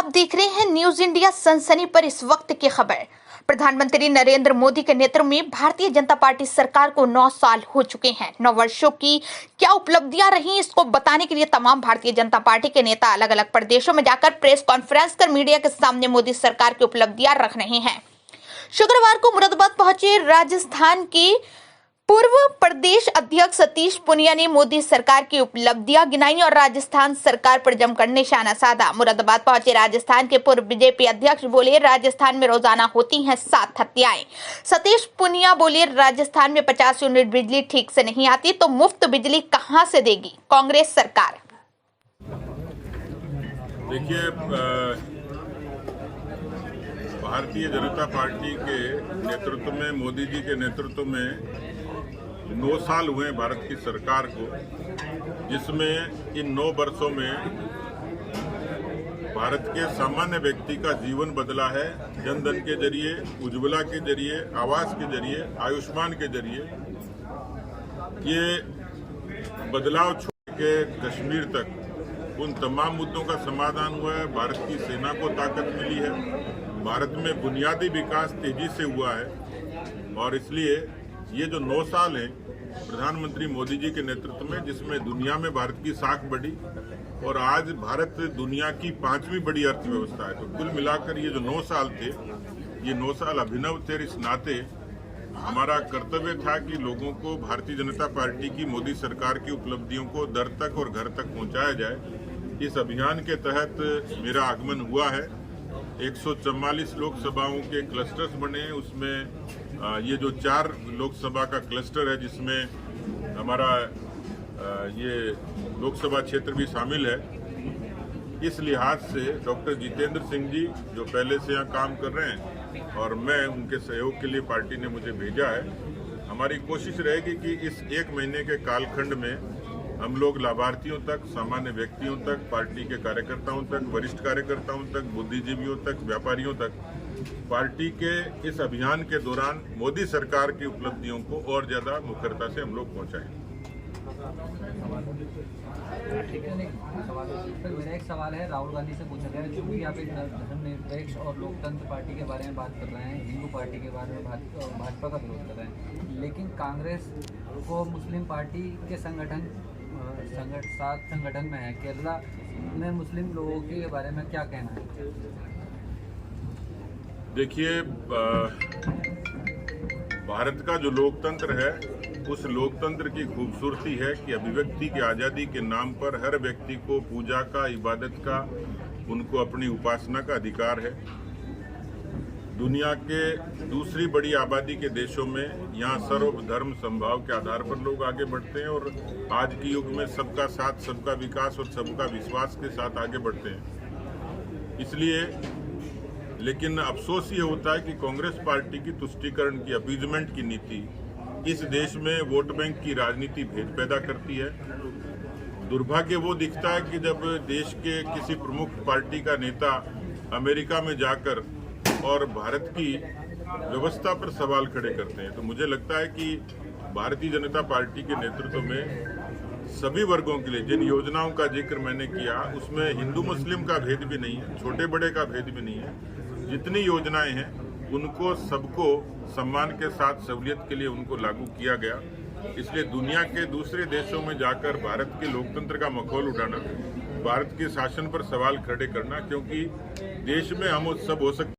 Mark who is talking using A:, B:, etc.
A: आप देख रहे हैं न्यूज इंडिया सनसनी पर इस वक्त की खबर। प्रधानमंत्री नरेंद्र मोदी के नेतृत्व में भारतीय जनता पार्टी सरकार को 9 साल हो चुके हैं। 9 वर्षों की क्या उपलब्धियां रही, इसको बताने के लिए तमाम भारतीय जनता पार्टी के नेता अलग अलग प्रदेशों में जाकर प्रेस कॉन्फ्रेंस कर मीडिया के सामने मोदी सरकार की उपलब्धियां रख रहे हैं। शुक्रवार को मुरादाबाद पहुंचे राजस्थान के पूर्व प्रदेश अध्यक्ष सतीश पूनिया ने मोदी सरकार की उपलब्धियां गिनाई और राजस्थान सरकार पर जमकर निशाना साधा। मुरादाबाद पहुंचे राजस्थान के पूर्व बीजेपी अध्यक्ष बोले, राजस्थान में रोजाना होती हैं 7 हत्याएं। सतीश पूनिया बोले, राजस्थान में 50 यूनिट बिजली ठीक से नहीं आती तो मुफ्त बिजली कहां से देगी कांग्रेस सरकार।
B: देखिए, भारतीय जनता पार्टी के नेतृत्व में, मोदी जी के नेतृत्व में 9 साल हुए भारत की सरकार को, जिसमें इन 9 वर्षों में भारत के सामान्य व्यक्ति का जीवन बदला है। जनधन के जरिए, उज्ज्वला के जरिए, आवास के जरिए, आयुष्मान के जरिए। ये बदलाव छोड़ के कश्मीर तक उन तमाम मुद्दों का समाधान हुआ है। भारत की सेना को ताकत मिली है। भारत में बुनियादी विकास तेजी से हुआ है और इसलिए ये जो 9 साल हैं प्रधानमंत्री मोदी जी के नेतृत्व में, जिसमें दुनिया में भारत की साख बढ़ी और आज भारत दुनिया की 5वीं बड़ी अर्थव्यवस्था है। तो कुल मिलाकर ये जो 9 साल थे, ये 9 साल अभिनव थे। इस नाते हमारा कर्तव्य था कि लोगों को भारतीय जनता पार्टी की, मोदी सरकार की उपलब्धियों को दर तक और घर तक पहुंचाया जाए। इस अभियान के तहत मेरा आगमन हुआ है। 144 लोकसभाओं के क्लस्टर्स बने। उसमें ये जो 4 लोकसभा का क्लस्टर है, जिसमें हमारा ये लोकसभा क्षेत्र भी शामिल है, इस लिहाज से डॉक्टर जितेंद्र सिंह जी जो पहले से यहाँ काम कर रहे हैं और मैं उनके सहयोग के लिए पार्टी ने मुझे भेजा है। हमारी कोशिश रहेगी कि इस 1 महीने के कालखंड में हम लोग लाभार्थियों तक, सामान्य व्यक्तियों तक, पार्टी के कार्यकर्ताओं तक, वरिष्ठ कार्यकर्ताओं तक, बुद्धिजीवियों तक, व्यापारियों तक पार्टी के इस अभियान के दौरान मोदी सरकार की उपलब्धियों को और ज्यादा मुखरता से हम लोग पहुंचाएं।
C: मेरा एक सवाल है, राहुल गांधी से पूछा गया, चूंकि आप एक धर्मनिरपेक्ष और लोकतंत्र पार्टी के बारे में बात कर रहे हैं, हिंदू पार्टी के बारे में भाजपा का विरोध कर रहे हैं, लेकिन कांग्रेस को मुस्लिम पार्टी के साथ संगठन में है। केरला में मुस्लिम लोगों के बारे में क्या कहना है?
B: देखिए, भारत का जो लोकतंत्र है, उस लोकतंत्र की खूबसूरती है कि अभिव्यक्ति की आज़ादी के नाम पर हर व्यक्ति को पूजा का, इबादत का, उनको अपनी उपासना का अधिकार है। दुनिया के दूसरी बड़ी आबादी के देशों में यहाँ सर्वधर्म समभाव के आधार पर लोग आगे बढ़ते हैं और आज के युग में सबका साथ, सबका विकास और सबका विश्वास के साथ आगे बढ़ते हैं। इसलिए लेकिन अफसोस ये होता है कि कांग्रेस पार्टी की तुष्टीकरण की, अपीजमेंट की नीति इस देश में वोट बैंक की राजनीति भेद पैदा करती है। दुर्भाग्य वो दिखता है कि जब देश के किसी प्रमुख पार्टी का नेता अमेरिका में जाकर और भारत की व्यवस्था पर सवाल खड़े करते हैं, तो मुझे लगता है कि भारतीय जनता पार्टी के नेतृत्व में सभी वर्गों के लिए जिन योजनाओं का जिक्र मैंने किया, उसमें हिंदू मुस्लिम का भेद भी नहीं है, छोटे बड़े का भेद भी नहीं है। जितनी योजनाएं हैं उनको सबको सम्मान के साथ सहूलियत के लिए उनको लागू किया गया। इसलिए दुनिया के दूसरे देशों में जाकर भारत के लोकतंत्र का मखौल उठाना, भारत के शासन पर सवाल खड़े करना, क्योंकि देश में हम सब हो सकते